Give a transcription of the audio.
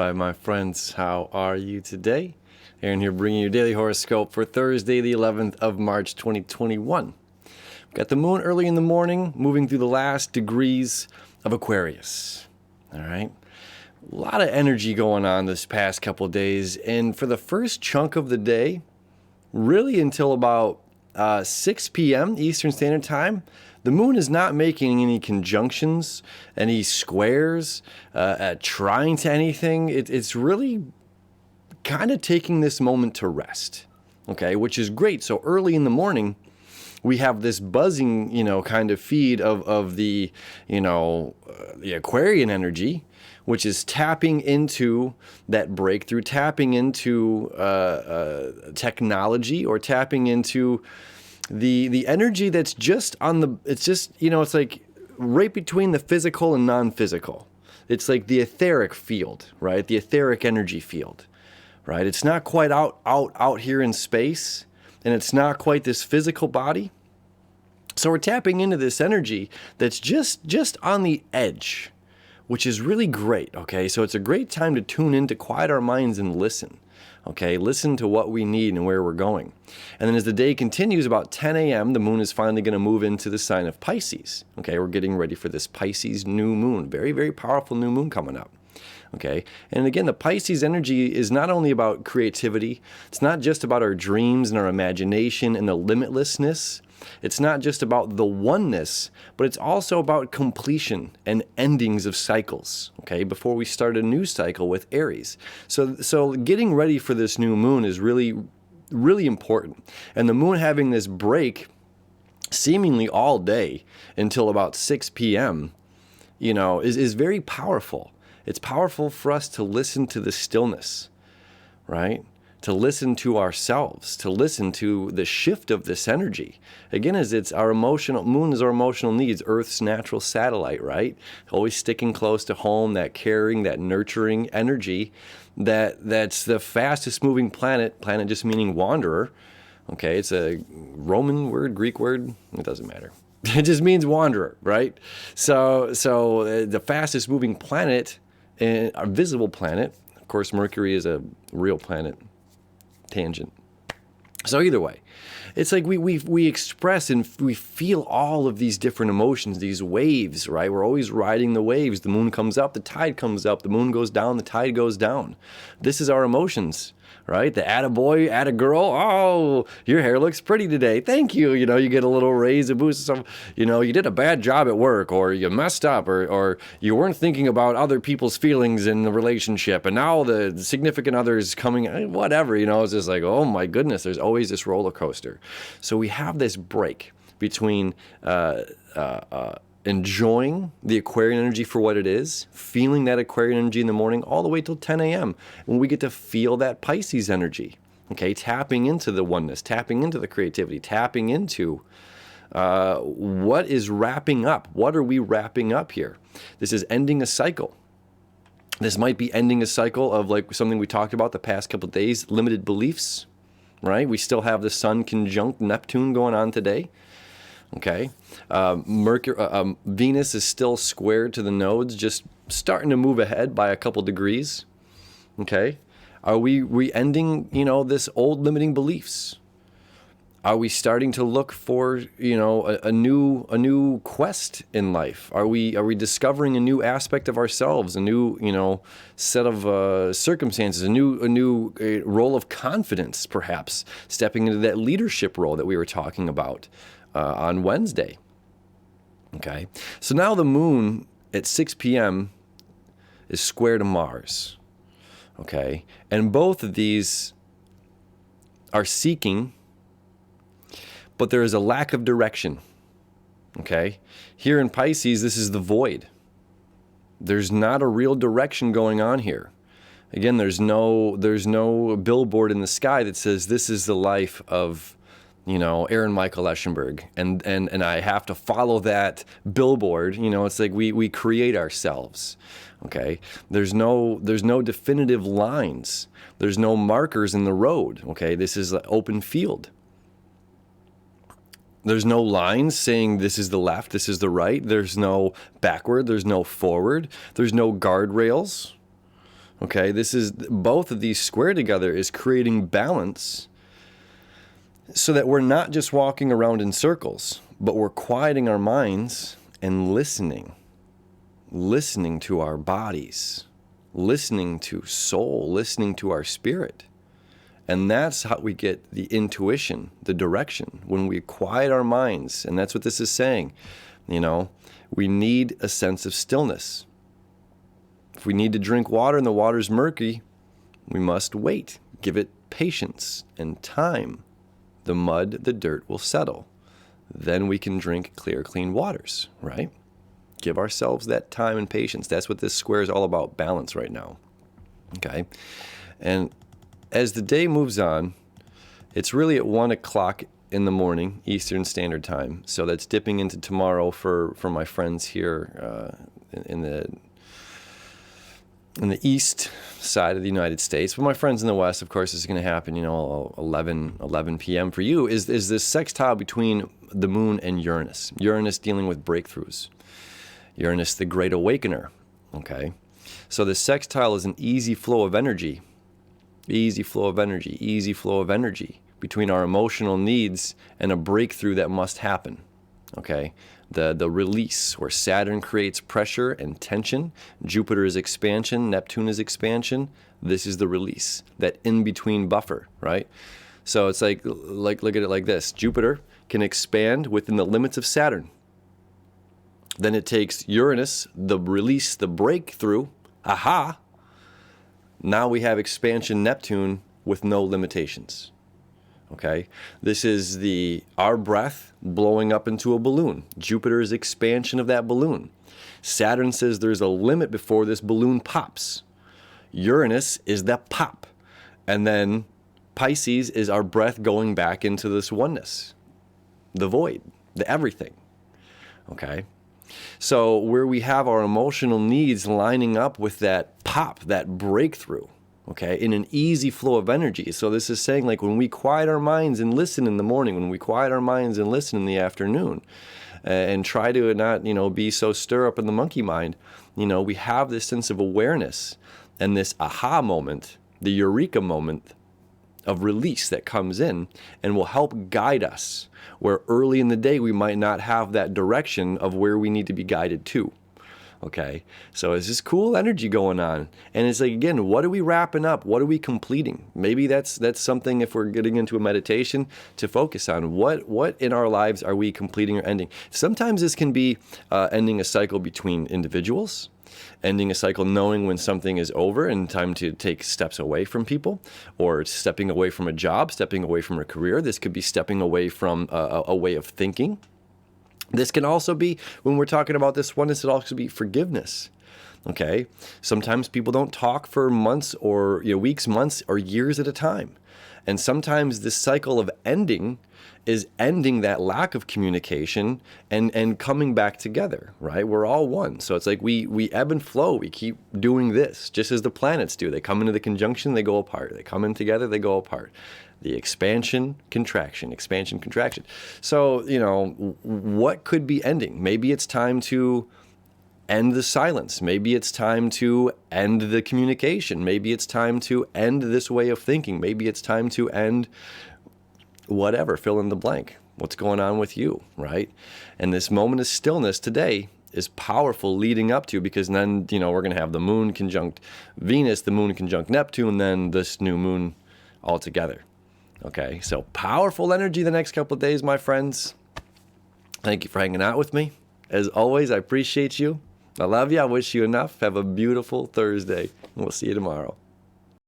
right, my friends, how are you today? Aaron here bringing you your daily horoscope for Thursday, the 11th of March, 2021. We've got the moon early in the morning, moving through the last degrees of Aquarius. All right. A lot of energy going on this past couple of days. And for the first chunk of the day, really until about 6 p.m. Eastern Standard Time, the moon is not making any conjunctions, any squares, trying to anything. It's really kind of taking this moment to rest, okay, which is great. So early in the morning, we have this buzzing, kind of feed of the, the Aquarian energy, which is tapping into that breakthrough, tapping into technology, or tapping into the energy that's just on the, it's just, it's like right between the physical and non-physical. It's like the etheric field, right? The etheric energy field, right? It's not quite out here in space, and it's not quite this physical body. So we're tapping into this energy that's just on the edge, which is really great, okay? So it's a great time to tune in, to quiet our minds and listen, okay? Listen to what we need and where we're going. And then as the day continues, about 10 a.m., the moon is finally going to move into the sign of Pisces, okay? We're getting ready for this Pisces new moon. Very, very powerful new moon coming up. Okay. And again, the Pisces energy is not only about creativity. It's not just about our dreams and our imagination and the limitlessness. It's not just about the oneness, but it's also about completion and endings of cycles, okay, before we start a new cycle with Aries. So getting ready for this new moon is really, really important. And the moon having this break seemingly all day until about 6 p.m., is very powerful. It's powerful for us to listen to the stillness, right? To listen to ourselves, to listen to the shift of this energy. Again, as it's our emotional, moon is our emotional needs, Earth's natural satellite, right? Always sticking close to home, that caring, that nurturing energy, that's the fastest moving planet just meaning wanderer. Okay, it's a Roman word, Greek word, it doesn't matter. It just means wanderer, right? So the fastest moving planet, a visible planet, of course, Mercury is a real planet, tangent. So either way, it's like we express and we feel all of these different emotions, these waves, right? We're always riding the waves. The moon comes up, the tide comes up, the moon goes down, the tide goes down. This is our emotions, right? The attaboy, attagirl, oh, your hair looks pretty today. Thank you. You get a little raise, a boost, you did a bad job at work, or you messed up, or you weren't thinking about other people's feelings in the relationship, and now the significant other is coming, whatever, it's just like, oh my goodness, there's always this roller coaster. So we have this break between enjoying the Aquarian energy for what it is, feeling that Aquarian energy in the morning, all the way till 10 a.m. when we get to feel that Pisces energy, okay? Tapping into the oneness, tapping into the creativity, tapping into what is wrapping up. What are we wrapping up here? This is ending a cycle. This might be ending a cycle of like something we talked about the past couple of days, limited beliefs, right? We still have the Sun conjunct Neptune going on today. Okay, Venus is still squared to the nodes, just starting to move ahead by a couple degrees. Okay, are we ending, this old limiting beliefs? Are we starting to look for, a new quest in life? Are we discovering a new aspect of ourselves, a new, set of circumstances, a new role of confidence, perhaps stepping into that leadership role that we were talking about on Wednesday? Okay, so now the moon at 6 p.m. is square to Mars. Okay, and both of these are seeking, but there is a lack of direction. Okay, here in Pisces, this is the void. There's not a real direction going on here. Again, there's no billboard in the sky that says this is the life of Aaron Michael Eschenburg, and I have to follow that billboard. It's like we create ourselves. Okay, there's no definitive lines. There's no markers in the road. Okay, this is an open field. There's no lines saying this is the left, this is the right. There's no backward, there's no forward. There's no guardrails. Okay, this is both of these square together is creating balance so that we're not just walking around in circles, but we're quieting our minds and listening to our bodies, listening to soul, listening to our spirit. And that's how we get the intuition, the direction, when we quiet our minds. And that's what this is saying. We need a sense of stillness. If we need to drink water and the water's murky, we must wait. Give it patience and time. The mud, the dirt will settle. Then we can drink clear, clean waters, right? Give ourselves that time and patience. That's what this square is all about, balance right now. Okay? And as the day moves on, it's really at 1 o'clock in the morning, Eastern Standard Time. So that's dipping into tomorrow for my friends here in the east side of the United States. But my friends in the west, of course, this is going to happen, 11 p.m. for you, is this sextile between the moon and Uranus. Uranus dealing with breakthroughs. Uranus, the great awakener, okay? So the sextile is an easy flow of energy between our emotional needs and a breakthrough that must happen, okay? The release, where Saturn creates pressure and tension, Jupiter is expansion, Neptune is expansion. This is the release, that in-between buffer, right? So it's like look at it like this. Jupiter can expand within the limits of Saturn. Then it takes Uranus, the release, the breakthrough. Aha! Now we have expansion Neptune with no limitations. Okay, this is our breath blowing up into a balloon. Jupiter's expansion of that balloon. Saturn says there's a limit before this balloon pops. Uranus is that pop. And then Pisces is our breath going back into this oneness, the void, the everything. Okay, so where we have our emotional needs lining up with that pop, that breakthrough, okay, in an easy flow of energy. So this is saying, like, when we quiet our minds and listen in the morning, when we quiet our minds and listen in the afternoon, and try to not, be so stir up in the monkey mind, we have this sense of awareness and this aha moment, the eureka moment of release that comes in and will help guide us, where early in the day we might not have that direction of where we need to be guided to. Okay, so it's this cool energy going on. And it's like, again, what are we wrapping up? What are we completing? Maybe that's something, if we're getting into a meditation, to focus on. What in our lives are we completing or ending? Sometimes this can be ending a cycle between individuals, ending a cycle knowing when something is over and time to take steps away from people, or stepping away from a job, stepping away from a career. This could be stepping away from a way of thinking. This can also be, when we're talking about this oneness, it also be forgiveness. Okay? Sometimes people don't talk for months or weeks, months, or years at a time. And sometimes this cycle of ending is ending that lack of communication and coming back together, right? We're all one. So it's like we ebb and flow. We keep doing this, just as the planets do. They come into the conjunction, they go apart. They come in together, they go apart. The expansion, contraction. So, what could be ending? Maybe it's time to end the silence. Maybe it's time to end the communication. Maybe it's time to end this way of thinking. Maybe it's time to end whatever, fill in the blank. What's going on with you, right? And this moment of stillness today is powerful leading up to, because then, we're going to have the moon conjunct Venus, the moon conjunct Neptune, then this new moon all together. Okay, so powerful energy the next couple of days, my friends. Thank you for hanging out with me. As always, I appreciate you. I love you. I wish you enough. Have a beautiful Thursday. We'll see you tomorrow.